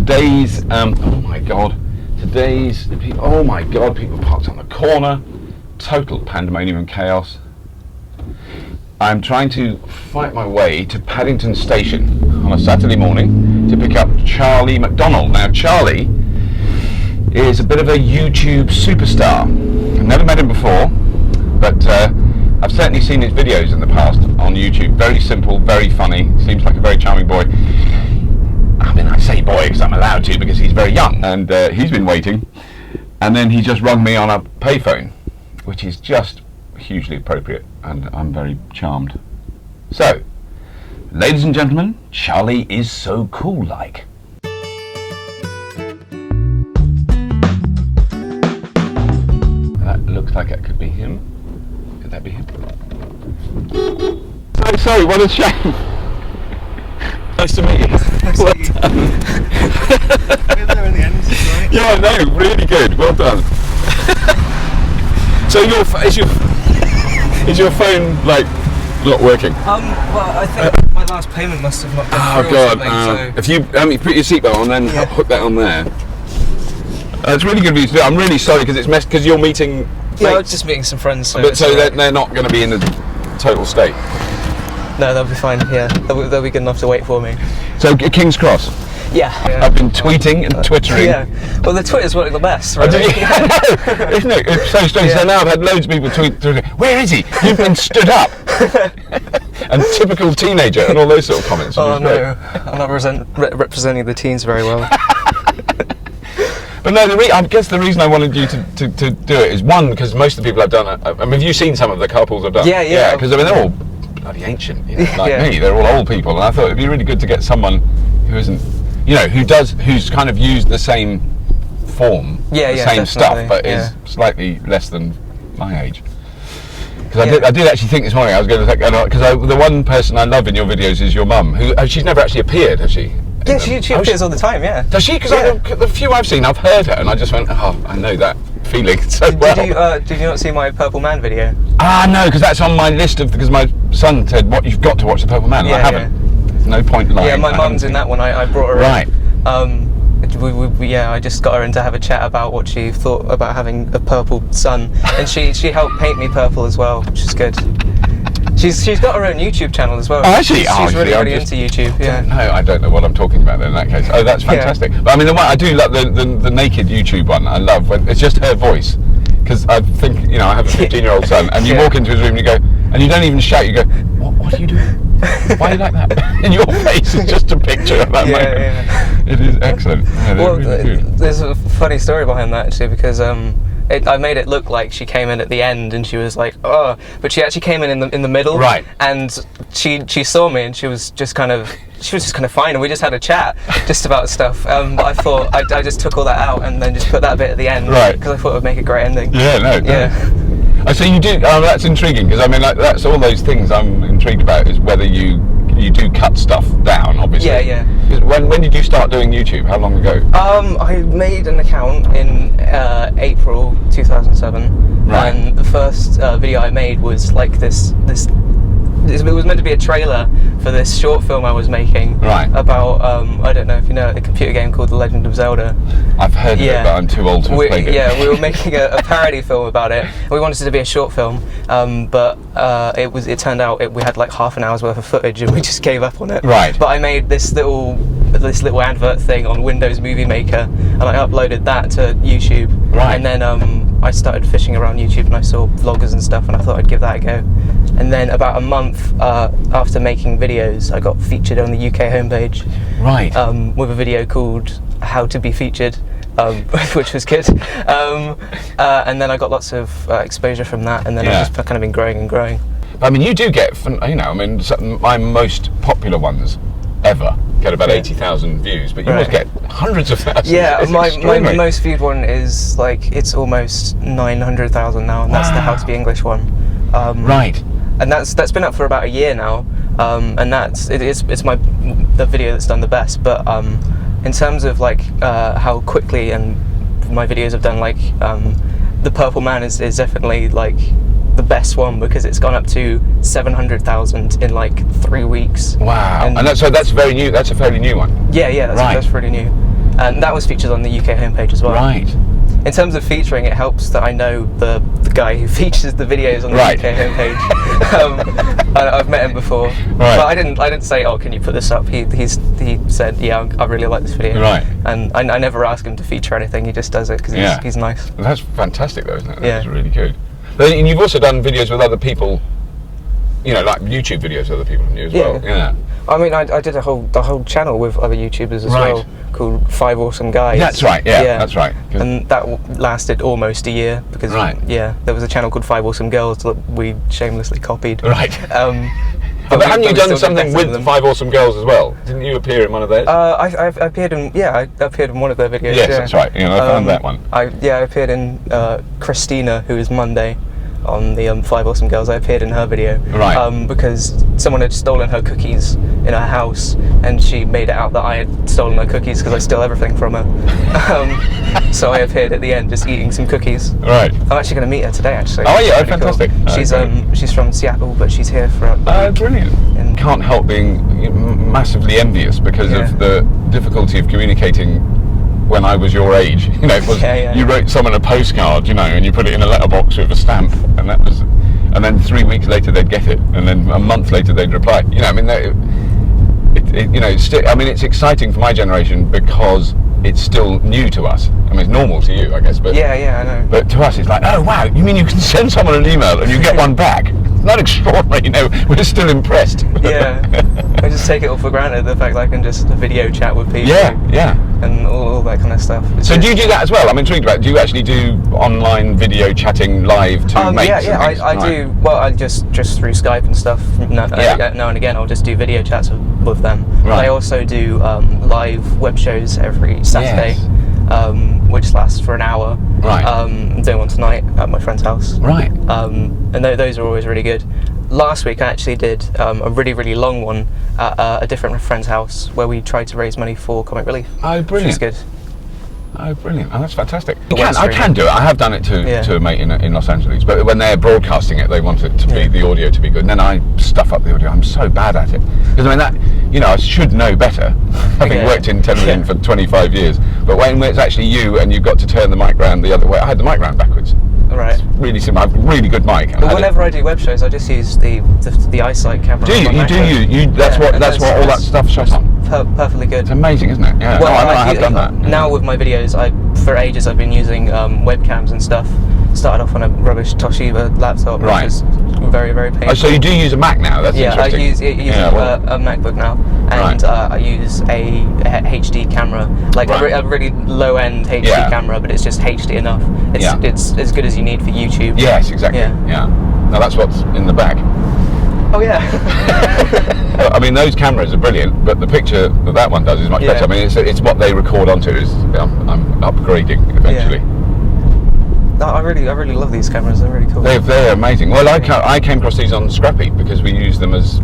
today's, oh my God, people parked on the corner, total pandemonium and chaos. I'm trying to fight my way to Paddington Station on a Saturday morning to pick up Charlie McDonnell. Now, Charlie is a bit of a YouTube superstar. I've never met him before, but I've certainly seen his videos in the past on YouTube. Very simple, very funny, seems like a very charming boy. I mean, I say boy because I'm allowed to because he's very young, and he's been waiting, and then he just rung me on a payphone, which is just hugely appropriate, and I'm very charmed. So, ladies and gentlemen, Charlieissocoollike. That looks like it could be him. Could that be him? So sorry, what a shame. Nice to meet you. Well done. We're there in the end, right? Yeah, no, really good. Well done. So is your phone like not working? Well, I think my last payment must have not gone through. Oh God! If you put your seatbelt on, then hook that on there. It's really good of you to do. I'm really sorry because it's messed because you're meeting. Yeah, I was just meeting some friends. So they're not going to be in the total state. No, they'll be fine. Yeah, they'll be good enough to wait for me. So King's Cross. Yeah. I've been tweeting and twittering. Yeah. Well, the Twitter's working the best, right? Isn't it? It's so strange. Yeah. So now I've had loads of people tweet, where is he? You've been stood up. And typical teenager and all those sort of comments. Oh no, I'm not representing the teens very well. But no, I guess the reason I wanted you to do it is one, because most of the people I've done, I mean, have you seen some of the carpools I've done? Yeah. Because I mean, they're all bloody ancient, like me. They're all old people, and I thought it'd be really good to get someone who isn't, who's kind of used the same form, the same stuff, but is slightly less than my age. Because I did actually think this morning I was going to think, because the one person I love in your videos is your mum, who she's never actually appeared, has she? Yeah, she appears all the time, yeah. Does she? Because the few I've seen, I've heard her, and I just went, oh, I know that feeling so well. Did you not see my Purple Man video? No, because that's on my list because my son said, you've got to watch the Purple Man, and I haven't. There's no point lying. Yeah, my mum's in that one, I brought her in. I just got her in to have a chat about what she thought about having a purple son, and she helped paint me purple as well, which is good. She's got her own YouTube channel as well. Oh, actually? She's really into YouTube, yeah. No, I don't know what I'm talking about in that case. Oh, that's fantastic. Yeah. But I mean, the one I do love, the naked YouTube one, I love, when it's just her voice. Because I think, I have a 15-year-old son, and you walk into his room and you go, and you don't even shout, you go, what are you doing? Why are you like that? And your face is just a picture of that moment. Yeah. It is excellent. Yeah, really there's a funny story behind that, actually, because I made it look like she came in at the end and she was like, oh, but she actually came in the middle. Right. And she saw me and she was just kind of fine, and we just had a chat just about stuff. But I thought I just took all that out and then just put that bit at the end. Right. Because I thought it would make a great ending. Yeah, no. Yeah. So you do, that's intriguing, because I mean, like, that's all those things I'm intrigued about, is whether you do cut stuff down, obviously. Yeah. When did you start doing YouTube? How long ago? I made an account in April 2007, right. And the first video I made was like this. It was meant to be a trailer for this short film I was making. Right. About I don't know if you know a computer game called The Legend of Zelda. I've heard of it, but I'm too old to have played it. Yeah, we were making a parody film about it. We wanted it to be a short film, but it turned out we had like half an hour's worth of footage, and we just gave up on it. Right. But I made this little advert thing on Windows Movie Maker, and I uploaded that to YouTube. Right. And then I started fishing around YouTube, and I saw vloggers and stuff, and I thought I'd give that a go. And then about a month after making videos, I got featured on the UK homepage. Right. With a video called How to Be Featured, which was good. And then I got lots of exposure from that, and then I've just kind of been growing and growing. I mean, you do get, my most popular ones ever get about 80,000 views, but you always get hundreds of thousands. Yeah, my most viewed one is it's almost 900,000 now, and that's the How to Be English one. Right. And that's been up for about a year now, and it's the video that's done the best. But in terms of how quickly and my videos have done, the Purple Man is definitely the best one, because it's gone up to 700,000 in 3 weeks. Wow! And that's very new. That's a fairly new one. Yeah, that's pretty new. and that was featured on the UK homepage as well. Right. In terms of featuring, it helps that I know the guy who features the videos on the Right. UK homepage. I've met him before, Right. but I didn't say, "Oh, can you put this up?" He said, "Yeah, I really like this video." Right. And I never ask him to feature anything. He just does it because he's nice. That's fantastic, though, isn't it? Yeah. That's really good. And you've also done videos with other people, you know, like YouTube videos with other people than you as well. Yeah. I mean, I did the whole channel with other YouTubers as well, called 5 Awesome Guys. That's right. Yeah. That's right. And that lasted almost a year because there was a channel called 5 Awesome Girls that we shamelessly copied. Right. But haven't you done something with the 5 Awesome Girls as well? Didn't you appear in one of theirs? I appeared in one of their videos. Yes, that's right. Yeah, I found that one. I appeared in Christina, who is Monday, on the 5 Awesome Girls. I appeared in her video. Right. Because someone had stolen her cookies in her house, and she made it out that I had stolen her cookies because I steal everything from her. So I appeared at the end just eating some cookies. Right. I'm actually going to meet her today, actually. Oh yeah, fantastic. Cool. She's from Seattle, but she's here for. Brilliant. And can't help being massively envious because of the difficulty of communicating. When I was your age, you know, it was you wrote someone a postcard, you know, and you put it in a letterbox with a stamp, and that was, and then 3 weeks later they'd get it, and then a month later they'd reply. You know, I mean, you know, I mean, it's exciting for my generation because it's still new to us. I mean, it's normal to you, I guess, but I know. But to us, it's like, oh wow, you mean you can send someone an email and you get one back? It's not extraordinary, you know. We're still impressed. Yeah, I just take it all for granted, the fact that I can just video chat with people. Yeah. And all that kind of stuff. So do you do that as well? I'm intrigued about it. Do you actually do online video chatting live to mates? Yeah, I do. Well, I just through Skype and stuff. Now and again, I'll just do video chats with them. Right. I also do live web shows every Saturday, which lasts for an hour. Right. I'm doing one tonight at my friend's house. Right. And those are always really good. Last week I actually did a really, really long one at a different friend's house where we tried to raise money for Comic Relief. Oh, brilliant. Which is good. Oh, brilliant. Oh, that's fantastic. I can do it. I have done it to a mate in Los Angeles, but when they're broadcasting it, they want it to be the audio to be good, and then I stuff up the audio. I'm so bad at it. Because I mean, that, you know, I should know better, having worked in television for 25 years, but when it's actually you and you've got to turn the mic round the other way, I had the mic round backwards. Right. It's really simple. I have a really good mic. But whenever I do web shows, I just use the eyesight camera. Do you? That's what all that stuff shots on. Perfectly good. It's amazing, isn't it? Yeah. Well, I have done that. Now with my videos, for ages I've been using webcams and stuff. Started off on a rubbish Toshiba laptop, which is very, very painful. Oh, so you do use a Mac now? That's interesting. I use a MacBook now, and I use a HD camera, like a really low-end HD camera, but it's just HD enough. It's as good as you need for YouTube. Yes, exactly. Yeah. Now that's what's in the bag. Oh yeah. I mean, those cameras are brilliant, but the picture that one does is much better. I mean, it's what they record onto. I'm upgrading eventually. No, I really love these cameras. They're really cool. They're amazing. Well, I came across these on Scrappy because we used them as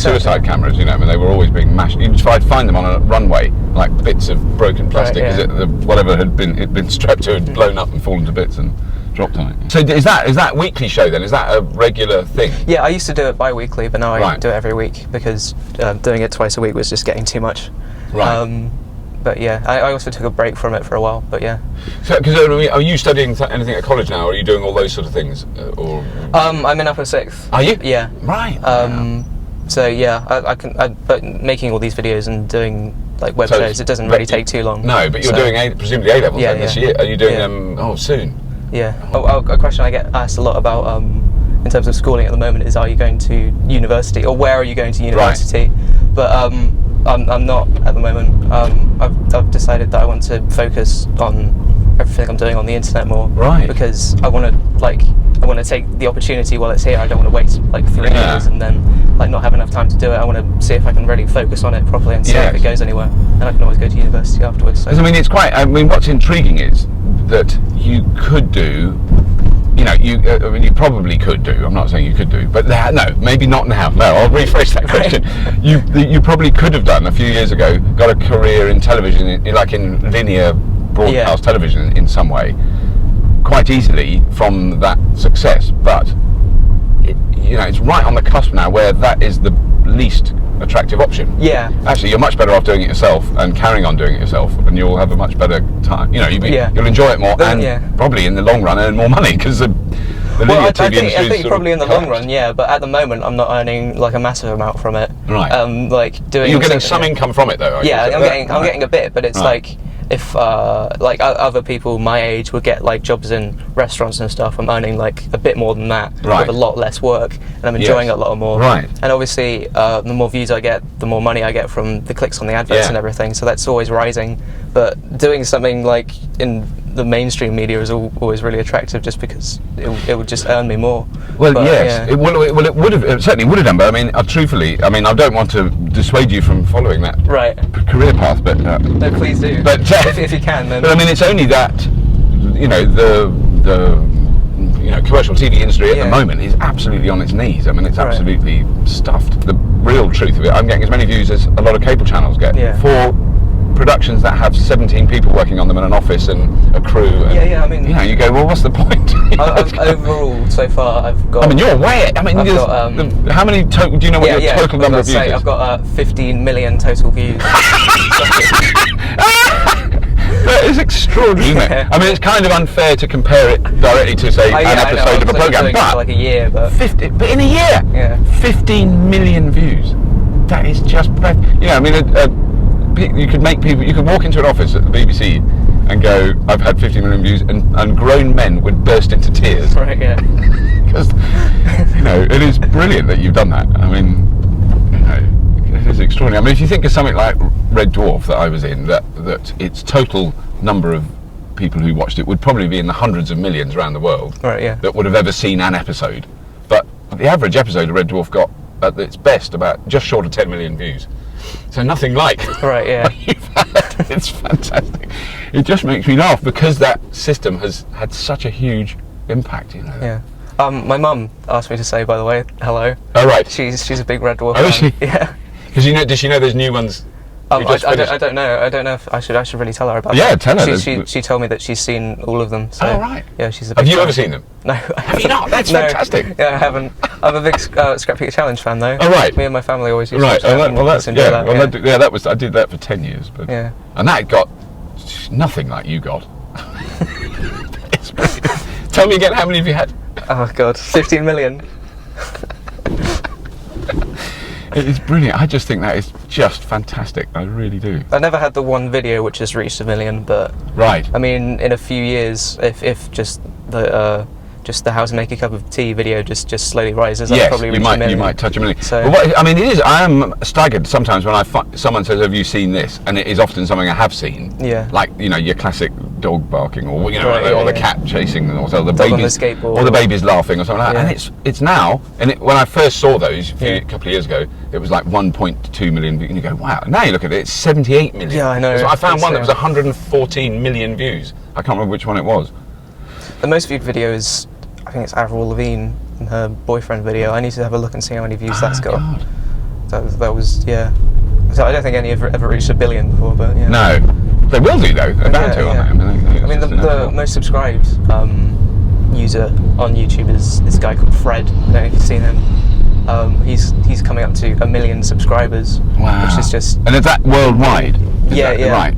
suicide cameras. You know, I mean, they were always being mashed. You would find them on a runway, like bits of broken plastic, because whatever had been strapped to had blown up and fallen to bits and dropped on it. So is that weekly show then? Is that a regular thing? Yeah, I used to do it bi-weekly, but now I do it every week because doing it twice a week was just getting too much. Right. But yeah, I also took a break from it for a while. But yeah. So, are you studying anything at college now? Or are you doing all those sort of things? I'm in upper sixth. Are you? Yeah. Right. So yeah, but making all these videos and doing like web shows, it doesn't really take too long. No, but you're doing presumably A levels this year. Are you doing them? Oh, soon. Yeah. A question I get asked a lot about in terms of schooling at the moment is, are you going to university, or where are you going to university? Right. But I'm not at the moment. I've decided that I want to focus on everything I'm doing on the internet more. Right. Because I want to take the opportunity while it's here. I don't want to wait like 3 years and then like not have enough time to do it. I want to see if I can really focus on it properly and see if it goes anywhere. And I can always go to university afterwards. So. I mean, it's quite. I mean, what's intriguing is that you could do. You know, I mean, you probably could do. I'm not saying you could do, but no, maybe not now. No, I'll rephrase that question. You probably could have done a few years ago. Got a career in television, like in linear broadcast television, in some way, quite easily from that success. But it's right on the cusp now, where that is the least attractive option. Yeah. Actually, you're much better off doing it yourself and carrying on doing it yourself, and you'll have a much better time. You know, you'll enjoy it more, and probably in the long run earn more money, because the linear TV industry. I think probably in the long run, yeah. But at the moment, I'm not earning like a massive amount from it. Right. Like doing. You're getting some income from it, though. Yeah, I'm getting a bit, but it's like, if like other people my age would get like jobs in restaurants and stuff, I'm earning like a bit more than that with a lot less work, and I'm enjoying it a lot more. Right. And obviously, the more views I get, the more money I get from the clicks on the adverts and everything. So that's always rising. But doing something like in the mainstream media is always really attractive, just because it would just earn me more. Well, yes. It certainly would have done. But I mean, truthfully, I don't want to dissuade you from following that career path. But no, please do. But if you can, then. But I mean, it's only that, you know, the commercial TV industry at the moment is absolutely on its knees. I mean, it's absolutely stuffed. The real truth of it, I'm getting as many views as a lot of cable channels get for productions that have 17 people working on them in an office and a crew. And, I mean, you go, well, what's the point? Overall, so far, I've got. I mean, you're way. I mean, how many total? Do you know what your total number of views is? I've got 15 million total views. That is extraordinary, isn't it? I mean, it's kind of unfair to compare it directly to, say, an episode of a program, but like a year, but in a year, 15 million views. That is just, I mean, you could make people. You could walk into an office at the BBC and go, "I've had 15 million views," and grown men would burst into tears. Right. Yeah. Because it is brilliant that you've done that. I mean, it is extraordinary. I mean, if you think of something like Red Dwarf that I was in, that its total number of people who watched it would probably be in the hundreds of millions around the world. Right. Yeah. That would have ever seen an episode, but the average episode of Red Dwarf got at its best about just short of 10 million views. So nothing like what you've had. It's fantastic. It just makes me laugh because that system has had such a huge impact. Yeah. My mum asked me to say, by the way, hello. Oh right. She's a big Red Dwarf. Oh, is she? Yeah. Because does she know there's new ones? I don't know. I don't know if I should really tell her about that. Yeah, tell her. She told me that she's seen all of them. So, right. Yeah, she's a big Have you ever seen them? No. Have you not? That's fantastic. Yeah, I haven't. I'm a big Scrap Peter Challenge fan, though. Oh right. Me and my family always used to watch that. Well, that's that. I did that for 10 years. But and that got nothing like you got. It's brilliant. Tell me again, how many have you had? Oh God, 15 million. It is brilliant. I just think that is just fantastic. I really do. I never had the one video which has reached 1 million, but I mean, in a few years, if just the how to make a cup of tea video just slowly rises, I'll probably reach 1 million. You might touch 1 million. So, I am staggered sometimes when someone says, "Have you seen this?" And it is often something I have seen. Yeah. Like your classic dog barking, or or the cat chasing, or the dog babies, on the skateboard, or the babies laughing, or something like that. And it's now. And when I first saw those a couple of years ago, it was like 1.2 million. And you go, wow. Now you look at it, it's 78 million. Yeah, I know. So I found one that was 114 million views. I can't remember which one it was. The most viewed video is, I think it's Avril Lavigne and her boyfriend video. I need to have a look and see how many views that's got. God. That was So I don't think any have ever reached 1 billion before, but yeah. No, they will do though. They're bound to, aren't they? I mean, the most subscribed user on YouTube is this guy called Fred. I don't know if you've seen him. He's coming up to 1 million subscribers. Wow. Which is just. And is that worldwide? Yeah. Right.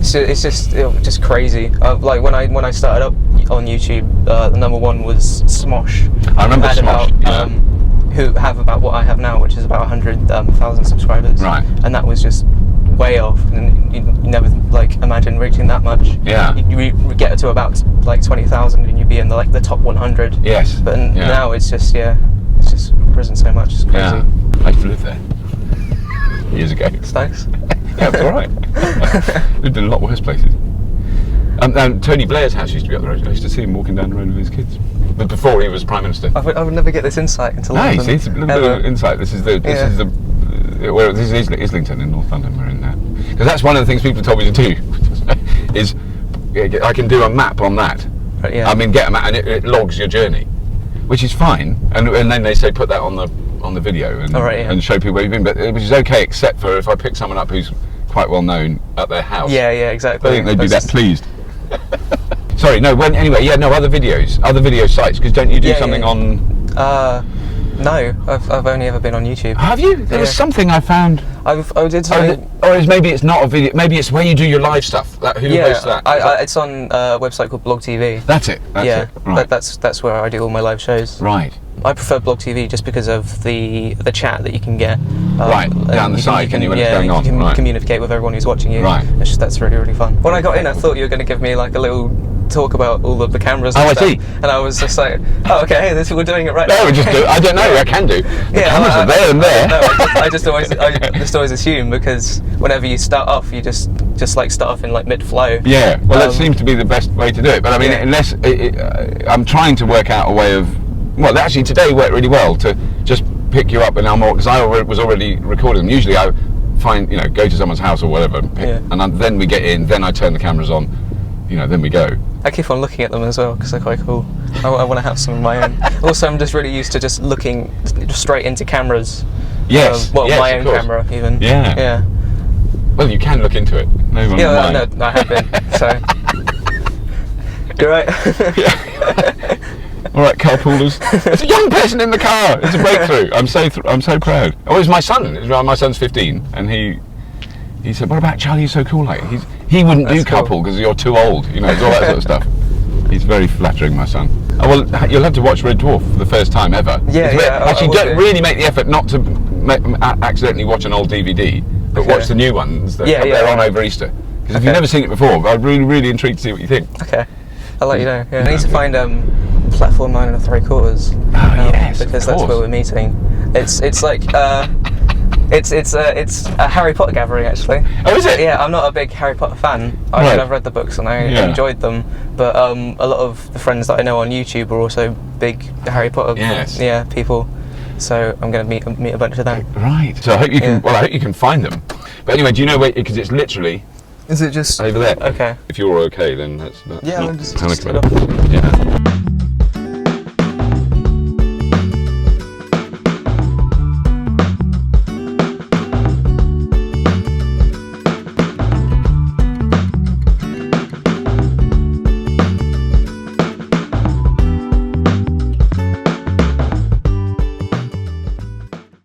So it's just crazy. Like when I started up on YouTube, the number one was Smosh. I remember Smosh. Who have about what I have now, which is about 100,000 subscribers. Right. And that was just way off, and you never imagine reaching that much. Yeah. You get to about 20,000, and you'd be in the top 100. Yes. But now it's just risen so much. It's crazy. Yeah. I used to live there years ago. It's nice. Yeah, it's all right. Lived in a lot worse places. And Tony Blair's house used to be up the road. I used to see him walking down the road with his kids. But before he was Prime Minister. I would never get this insight into London. No, it's a little bit of insight. This is Islington in North London. We're in there because that's one of the things people told me to do. Is I can do a map on that. Right, yeah. I mean, get a map and it logs your journey, which is fine. And then they say put that on the video and show people where you've been. But which is okay, except for if I pick someone up who's quite well known at their house. Yeah, exactly. I think they'd be that pleased. Sorry, no. Other video sites, because don't you do something on? No, I've only ever been on YouTube. Have you? There was something I found. I did something. Or maybe it's not a video. Maybe it's where you do your live stuff. Who hosts that? It's on a website called Blog TV. That's it. That's it. Right. That's where I do all my live shows. Right. I prefer Blog TV just because of the chat that you can get. Right, down the side, when it's going on. You can right. communicate with everyone who's watching you. Right. That's really, really fun. When I got in, I thought you were going to give me like a little talk about all of the cameras and stuff. I see. And I was just like, oh, okay, we're doing it right no, now. we just do. I don't know. I can do. The cameras are there and there. I just always assume, because whenever you start off, you just like start off in like mid-flow. Yeah. Well, that seems to be the best way to do it. But I mean, unless I'm trying to work out a way of. Well, actually, today worked really well to just pick you up an hour more, because I was already recording them. Usually, I go to someone's house or whatever, and then we get in. Then I turn the cameras on. Then we go. I keep on looking at them as well because they're quite cool. I want to have some of my own. Also, I'm just really used to just looking straight into cameras. Yes. My own camera, even. Yeah. Yeah. Well, you can look into it. No, I have been. So. You're right. Yeah. All right, carpoolers. There's a young person in the car. It's a breakthrough. I'm so proud. Oh, it was my son. My son's 15, and he said, "What about Charlieissocoollike?" He wouldn't do Carpool because you're too old. It's all that sort of stuff. He's very flattering, my son. Oh, well, you'll have to watch Red Dwarf for the first time ever. Actually, don't really make the effort not to accidentally watch an old DVD, but watch the new ones that they're on over Easter. Because if you've never seen it before, I'm really, really intrigued to see what you think. Okay. I'll let you know. Yeah. I need to find platform 9 3/4. Yes, because that's where we're meeting. It's like it's a Harry Potter gathering, actually. Oh, is it? Yeah, I'm not a big Harry Potter fan. I've read the books and I enjoyed them, but a lot of the friends that I know on YouTube are also big Harry Potter people. So I'm going to meet a bunch of them. Right. So I hope you can. Well, I hope you can find them. But anyway, do you know where? Because it's literally. Is it just over there? Okay. If you're okay, then that's. Yeah, I'm just panicking.